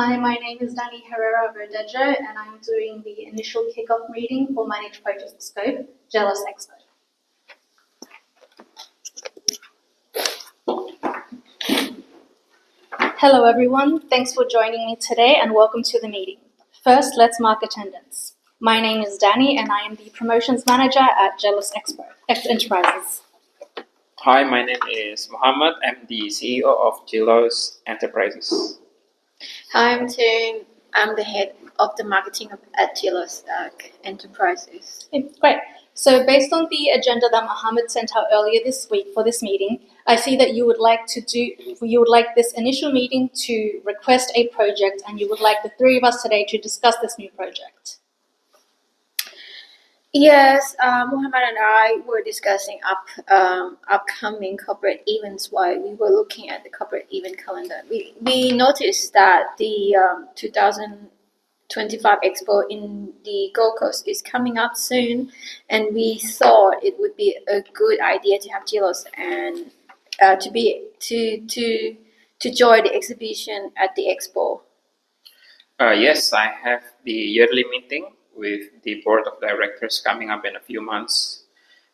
Hi, my name is DanniHerreraVerdejo, and I'm doing the initial kickoff meeting for Managed Project Scope, GelosExpo. Hello everyone, thanks for joining me today and welcome to the meeting. First, let's mark attendance. My name is Danny and I am the Promotions Manager at GelosExpo Enterprises. Hi, my name is Muhammad. I'm the CEO of Gelos Enterprises. Hi, I'm Tim. I'm the head of the marketing at Gelos Enterprises. Okay, great. So based on the agenda that Mohammed sent out earlier this week for this meeting, I see that you would like this initial meeting to request a project, and you would like the three of us today to discuss this new project. Yes, Muhammad and I were discussing upcoming corporate events while we were looking at the corporate event calendar. We noticed that the 2025 Expo in the Gold Coast is coming up soon, and we thought it would be a good idea to have Gelos and to join the exhibition at the Expo. Yes, I have the yearly meeting with the board of directors coming up in a few months.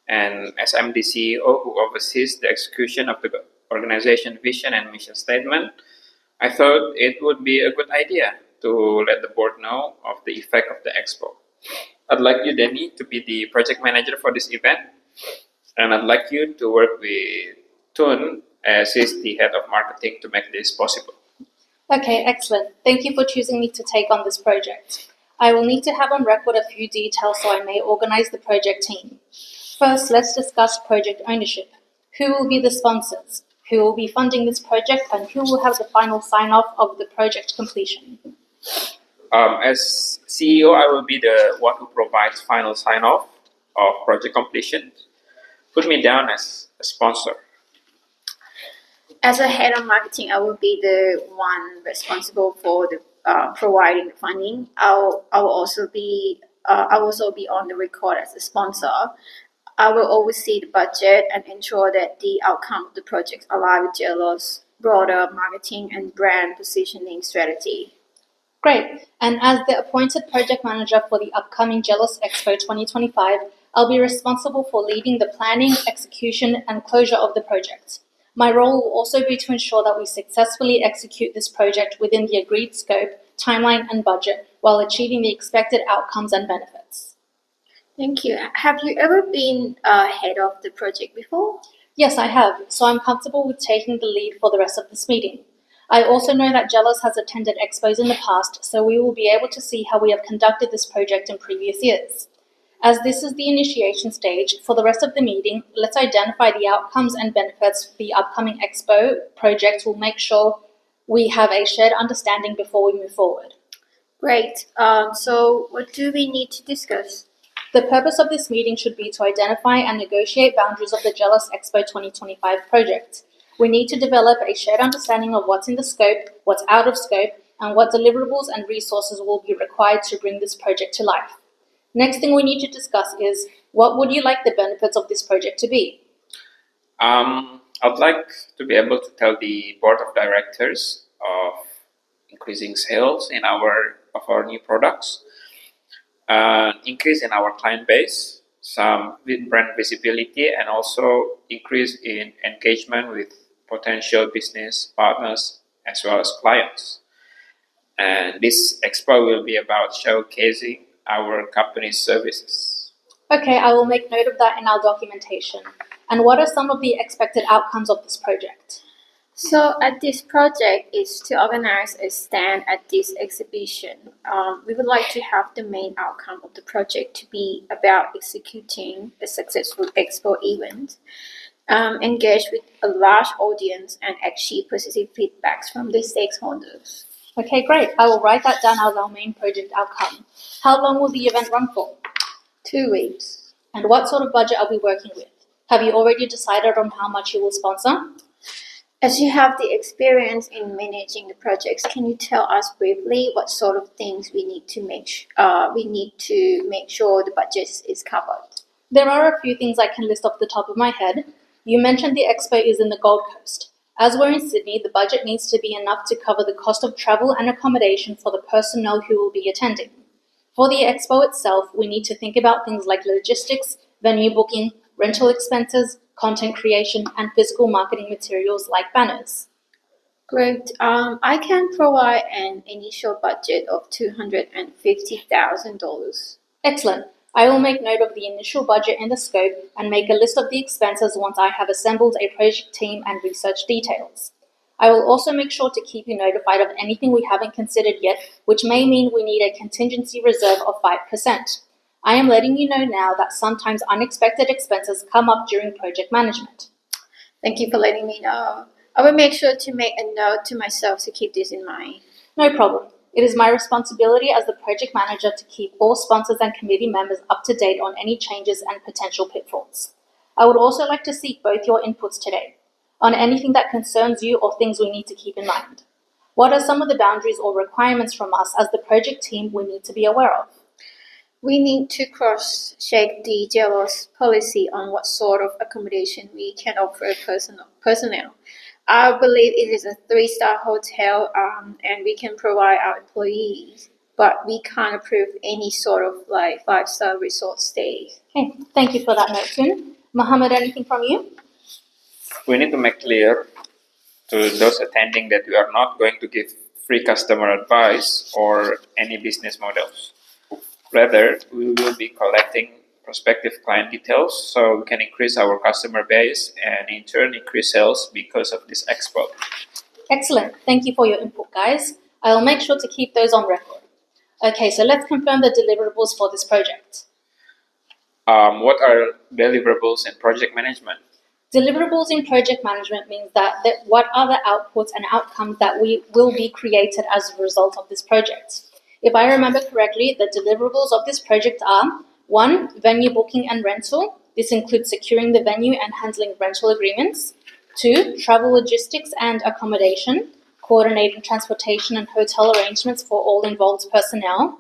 And as I'm the CEO who oversees the execution of the organization vision and mission statement, I thought it would be a good idea to let the board know of the effect of the expo. I'd like you, Danny, to be the project manager for this event. And I'd like you to work with Tun as he's the head of marketing to make this possible. Okay, excellent. Thank you for choosing me to take on this project. I will need to have on record a few details so I may organize the project team. First, let's discuss project ownership. Who will be the sponsors? Who will be funding this project, and who will have the final sign-off of the project completion? As CEO, I will be the one who provides final sign-off of project completion. Put me down as a sponsor. As a head of marketing, I will be the one responsible for the providing the funding. I will also be on the record as a sponsor. I will oversee the budget and ensure that the outcome of the project align with Gelos' broader marketing and brand positioning strategy. Great. And as the appointed project manager for the upcoming GelosExpo 2025, I'll be responsible for leading the planning, execution, and closure of the project. My role will also be to ensure that we successfully execute this project within the agreed scope, timeline, and budget while achieving the expected outcomes and benefits. Thank you. Have you ever been head of the project before? Yes, I have, so I'm comfortable with taking the lead for the rest of this meeting. I also know that Gelos has attended expos in the past, so we will be able to see how we have conducted this project in previous years. As this is the initiation stage, for the rest of the meeting, let's identify the outcomes and benefits for the upcoming expo project. We'll make sure we have a shared understanding before we move forward. Great. So what do we need to discuss? The purpose of this meeting should be to identify and negotiate boundaries of the GelosExpo 2025 project. We need to develop a shared understanding of what's in the scope, what's out of scope, and what deliverables and resources will be required to bring this project to life. Next thing we need to discuss is, what would you like the benefits of this project to be? I'd like to be able to tell the board of directors of increasing sales of our new products, increase in our client base, some brand visibility, and also increase in engagement with potential business partners as well as clients. And this expo will be about showcasing our company's services. Okay, I will make note of that in our documentation. And what are some of the expected outcomes of this project? So at this project is to organize a stand at this exhibition. We would like to have the main outcome of the project to be about executing a successful expo event, engage with a large audience, and achieve positive feedbacks from the stakeholders. Okay, great. I will write that down as our main project outcome. How long will the event run for? 2 weeks. And what sort of budget are we working with? Have you already decided on how much you will sponsor? As you have the experience in managing the projects, can you tell us briefly what sort of things we need to make sure the budget is covered? There are a few things I can list off the top of my head. You mentioned the expo is in the Gold Coast. As we're in Sydney, the budget needs to be enough to cover the cost of travel and accommodation for the personnel who will be attending. For the expo itself, we need to think about things like logistics, venue booking, rental expenses, content creation, and physical marketing materials like banners. Great. I can provide an initial budget of $250,000. Excellent. I will make note of the initial budget and the scope and make a list of the expenses once I have assembled a project team and research details. I will also make sure to keep you notified of anything we haven't considered yet, which may mean we need a contingency reserve of 5%. I am letting you know now that sometimes unexpected expenses come up during project management. Thank you for letting me know. I will make sure to make a note to myself to keep this in mind. No problem. It is my responsibility as the project manager to keep all sponsors and committee members up to date on any changes and potential pitfalls. I would also like to seek both your inputs today on anything that concerns you or things we need to keep in mind. What are some of the boundaries or requirements from us as the project team we need to be aware of? We need to cross-check the Gelos policy on what sort of accommodation we can offer personnel. I believe it is a 3-star hotel, and we can provide our employees, but we can't approve any sort of 5-star resort stay. Okay, thank you for that note, Tun. Mohammed, anything from you? We need to make clear to those attending that we are not going to give free customer advice or any business models. Rather, we will be collecting prospective client details so we can increase our customer base and in turn increase sales because of this expo. Excellent. Thank you for your input, guys. I'll make sure to keep those on record. Okay, so let's confirm the deliverables for this project. What are deliverables in project management? Deliverables in project management means that what are the outputs and outcomes that will be created as a result of this project. If I remember correctly, the deliverables of this project are 1. Venue booking and rental. This includes securing the venue and handling rental agreements. 2. Travel logistics and accommodation, coordinating transportation and hotel arrangements for all involved personnel.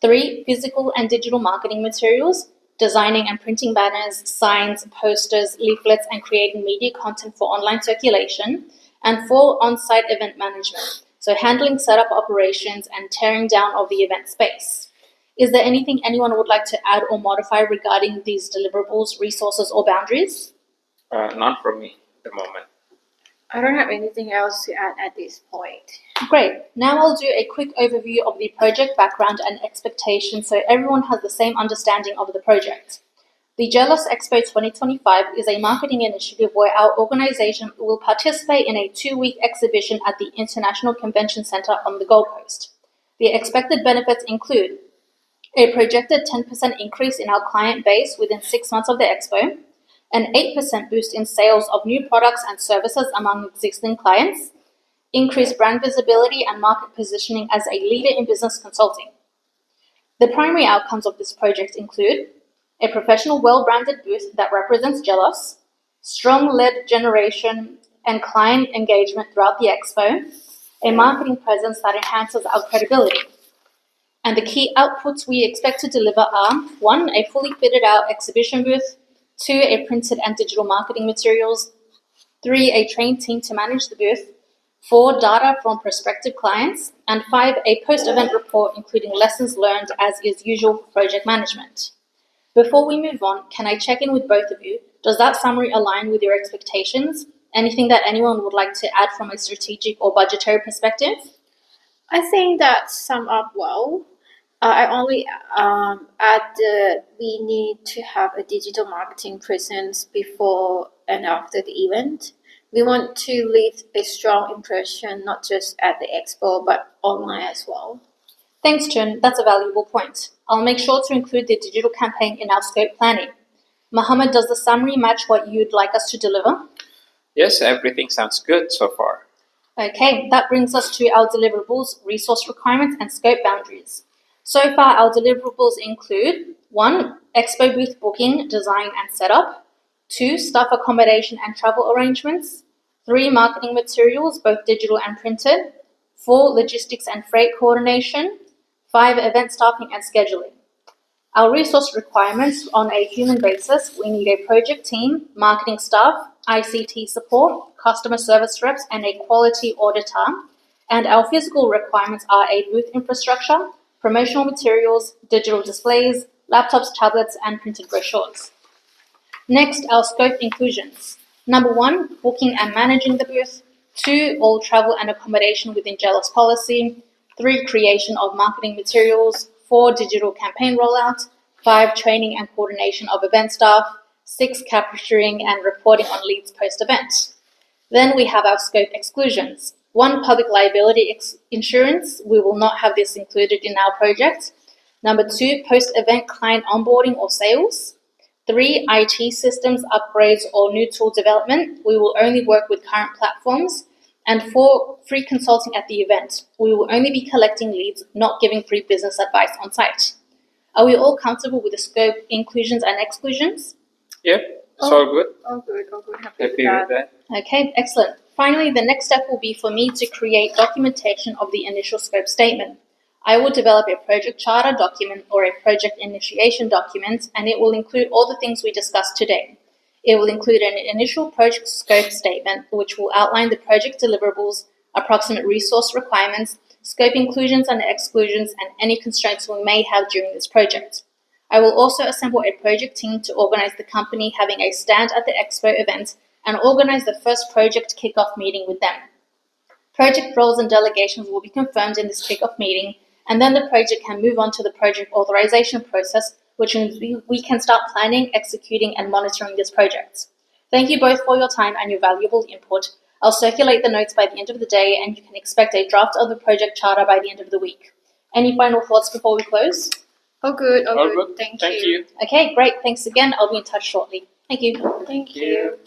3. Physical and digital marketing materials, designing and printing banners, signs, posters, leaflets, and creating media content for online circulation. And 4. On-site event management, so handling setup operations and tearing down of the event space. Is there anything anyone would like to add or modify regarding these deliverables, resources, or boundaries? Not from me at the moment. I don't have anything else to add at this point. Great. Now I'll do a quick overview of the project background and expectations so everyone has the same understanding of the project. The GelosExpo 2025 is a marketing initiative where our organization will participate in a 2-week exhibition at the International Convention Centre on the Gold Coast. The expected benefits include a projected 10% increase in our client base within 6 months of the expo, an 8% boost in sales of new products and services among existing clients, increased brand visibility and market positioning as a leader in business consulting. The primary outcomes of this project include a professional, well-branded booth that represents Gelos, strong lead generation and client engagement throughout the expo, a marketing presence that enhances our credibility. And the key outputs we expect to deliver are 1. A fully fitted out exhibition booth, 2. A printed and digital marketing materials, 3. A trained team to manage the booth, 4. Data from prospective clients, and 5. A post-event report including lessons learned as is usual for project management. Before we move on, can I check in with both of you? Does that summary align with your expectations? Anything that anyone would like to add from a strategic or budgetary perspective? I think that sums up well. I only add that we need to have a digital marketing presence before and after the event. We want to leave a strong impression not just at the expo but online as well. Thanks, Chun. That's a valuable point. I'll make sure to include the digital campaign in our scope planning. Mohammed, does the summary match what you'd like us to deliver? Yes, everything sounds good so far. Okay, that brings us to our deliverables, resource requirements, and scope boundaries. So far, our deliverables include 1. Expo booth booking, design, and setup. 2. Staff accommodation and travel arrangements. 3. Marketing materials, both digital and printed. 4. Logistics and freight coordination. 5. Event staffing and scheduling. Our resource requirements on a human basis, we need a project team, marketing staff, ICT support, customer service reps, and a quality auditor. And our physical requirements are a booth infrastructure, promotional materials, digital displays, laptops, tablets, and printed brochures. Next, our scope inclusions. Number 1, booking and managing the booth. 2, all travel and accommodation within Gelos policy. 3, creation of marketing materials. 4, digital campaign rollout. 5, training and coordination of event staff. 6, capturing and reporting on leads post-event. Then we have our scope exclusions. 1, public liability insurance. We will not have this included in our project. Number 2, post-event client onboarding or sales. 3, IT systems upgrades or new tool development. We will only work with current platforms. And 4, free consulting at the event. We will only be collecting leads, not giving free business advice on site. Are we all comfortable with the scope inclusions and exclusions? Yep, it's all good. All good. Happy with that. Okay, excellent. Finally, the next step will be for me to create documentation of the initial scope statement. I will develop a project charter document or a project initiation document, and it will include all the things we discussed today. It will include an initial project scope statement, which will outline the project deliverables, approximate resource requirements, scope inclusions and exclusions, and any constraints we may have during this project. I will also assemble a project team to organize the company having a stand at the Expo event and organize the first project kickoff meeting with them. Project roles and delegations will be confirmed in this kickoff meeting, and then the project can move on to the project authorization process, which means we can start planning, executing, and monitoring this project. Thank you both for your time and your valuable input. I'll circulate the notes by the end of the day, and you can expect a draft of the project charter by the end of the week. Any final thoughts before we close? All good. All good. Thank Thank you. you. Okay, great. Thanks again. I'll be in touch shortly. Thank you. Thank you.